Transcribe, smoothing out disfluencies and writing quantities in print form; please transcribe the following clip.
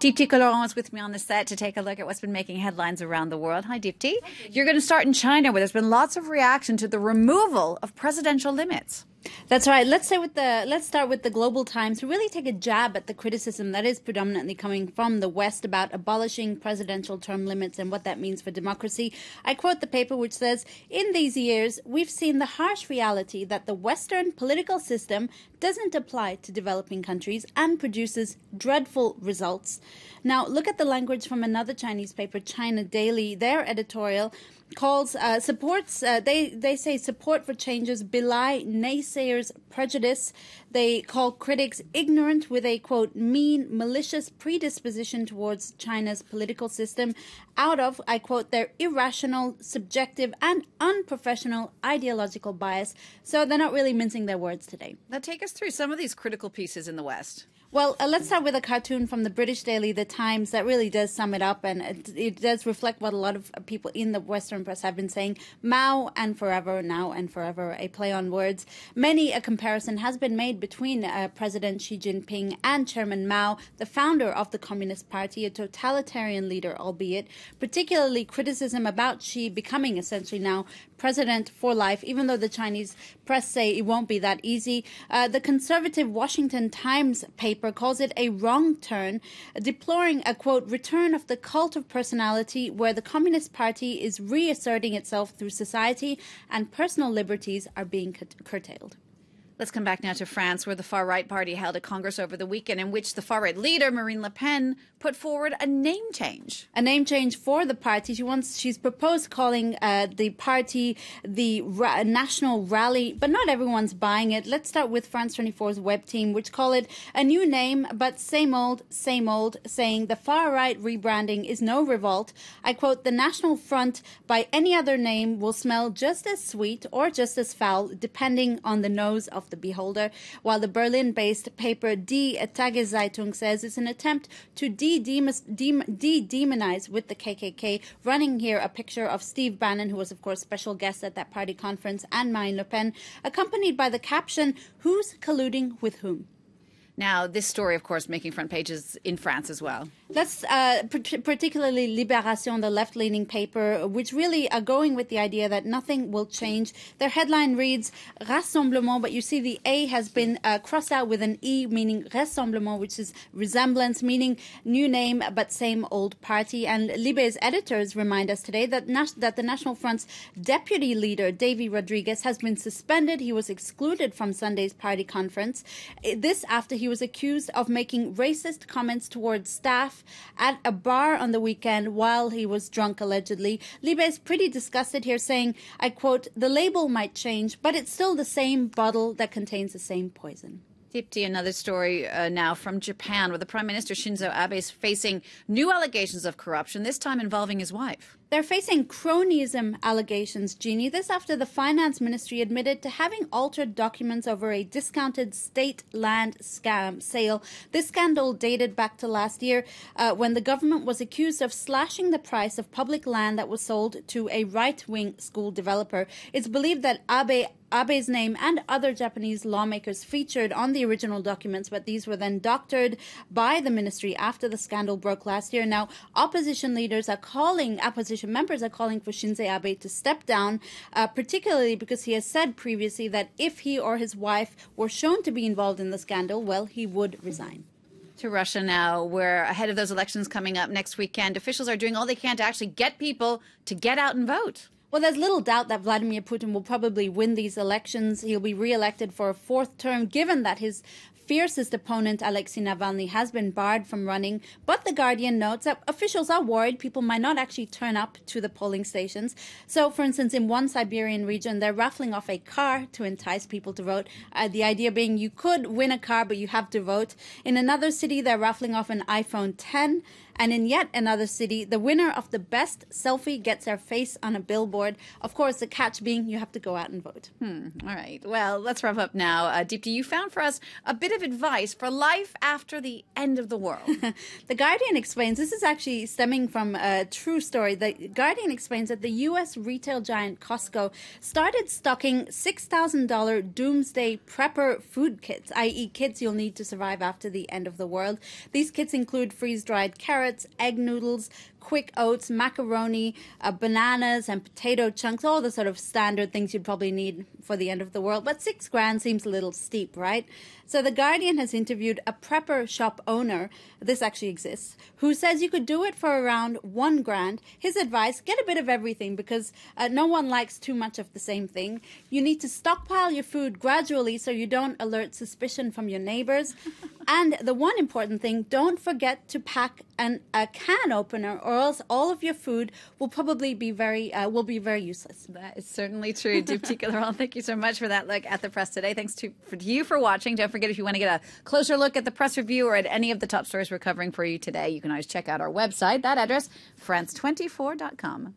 Deepti Coloron is with me on the set to take a look at what's been making headlines around the world. Hi, Deepti. You're going to start in China, where there's been lots of reaction to the removal of presidential limits. That's right. Let's start with the Global Times to really take a jab at the criticism that is predominantly coming from the West about abolishing presidential term limits and what that means for democracy. I quote the paper, which says, "In these years, we've seen the harsh reality that the Western political system doesn't apply to developing countries and produces dreadful results." Now, look at the language from another Chinese paper, China Daily. Their editorial calls they say support for changes belie naysayers' prejudice. They call critics ignorant with a, quote, mean, malicious predisposition towards China's political system out of, I quote, their irrational, subjective and unprofessional ideological bias. So they're not really mincing their words today. Now take us through some of these critical pieces in the West. Well, let's start with a cartoon from the British daily, The Times, that really does sum it up, and it does reflect what a lot of people in the Western press have been saying. Mao and forever, now and forever, a play on words. Many a comparison has been made between President Xi Jinping and Chairman Mao, the founder of the Communist Party, a totalitarian leader, albeit. Particularly criticism about Xi becoming essentially now president for life, even though the Chinese press say it won't be that easy. The conservative Washington Times paper calls it a wrong turn, deploring a, quote, return of the cult of personality where the Communist Party is reasserting itself through society and personal liberties are being curtailed. Let's come back now to France, where the far-right party held a Congress over the weekend in which the far-right leader, Marine Le Pen, put forward a name change. A name change for the party. She's proposed calling the party the National Rally, but not everyone's buying it. Let's start with France 24's web team, which call it a new name, but same old, saying the far-right rebranding is no revolt. I quote, "The National Front by any other name will smell just as sweet or just as foul, depending on the nose of the beholder," while the Berlin-based paper Die Tageszeitung says it's an attempt to de-demonize with the KKK, running here a picture of Steve Bannon, who was, of course, special guest at that party conference, and Marine Le Pen, accompanied by the caption, "Who's colluding with whom?" Now, this story, of course, making front pages in France as well. Let's particularly Libération, the left-leaning paper, which really are going with the idea that nothing will change. Their headline reads Rassemblement, but you see the A has been crossed out with an E, meaning Rassemblement, which is resemblance, meaning new name but same old party. And Libé's editors remind us today that the National Front's deputy leader, Davy Rodriguez, has been suspended. He was excluded from Sunday's party conference. This after he was accused of making racist comments towards staff at a bar on the weekend while he was drunk, allegedly. Libé is pretty disgusted here, saying, I quote, "The label might change, but it's still the same bottle that contains the same poison." Deepti, another story now from Japan, where the Prime Minister Shinzo Abe is facing new allegations of corruption, this time involving his wife. They're facing cronyism allegations, Jeannie. This after the Finance Ministry admitted to having altered documents over a discounted state land scam sale. This scandal dated back to last year when the government was accused of slashing the price of public land that was sold to a right-wing school developer. It's believed that Abe's name and other Japanese lawmakers featured on the original documents, but these were then doctored by the ministry after the scandal broke last year. Now, opposition members are calling for Shinzo Abe to step down, particularly because he has said previously that if he or his wife were shown to be involved in the scandal, well, he would resign. To Russia now, where ahead of those elections coming up next weekend, officials are doing all they can to actually get people to get out and vote. Well, there's little doubt that Vladimir Putin will probably win these elections. He'll be re-elected for a fourth term, given that his fiercest opponent, Alexei Navalny, has been barred from running. But The Guardian notes that officials are worried people might not actually turn up to the polling stations. So, for instance, in one Siberian region, they're raffling off a car to entice people to vote. The idea being you could win a car, but you have to vote. In another city, they're raffling off an iPhone 10. And in yet another city, the winner of the best selfie gets their face on a billboard. Of course, the catch being you have to go out and vote. All right. Well, let's wrap up now. Deepti, you found for us a bit of advice for life after the end of the world. The Guardian explains, this is actually stemming from a true story. The Guardian explains that the U.S. retail giant Costco started stocking $6,000 doomsday prepper food kits, i.e. kits you'll need to survive after the end of the world. These kits include freeze-dried carrots, egg noodles, quick oats, macaroni, bananas, and potato chunks, all the sort of standard things you'd probably need for the end of the world. But $6,000 seems a little steep, right? So the Guardian has interviewed a prepper shop owner, this actually exists, who says you could do it for around $1,000. His advice, get a bit of everything because no one likes too much of the same thing. You need to stockpile your food gradually so you don't alert suspicion from your neighbors. And the one important thing, don't forget to pack a can opener or else all of your food will probably be very useless. That is certainly true. Dipti Kalaral, thank you so much for that look at the press today. Thanks to you for watching. Don't forget, if you want to get a closer look at the press review or at any of the top stories we're covering for you today, you can always check out our website. That address, France24.com.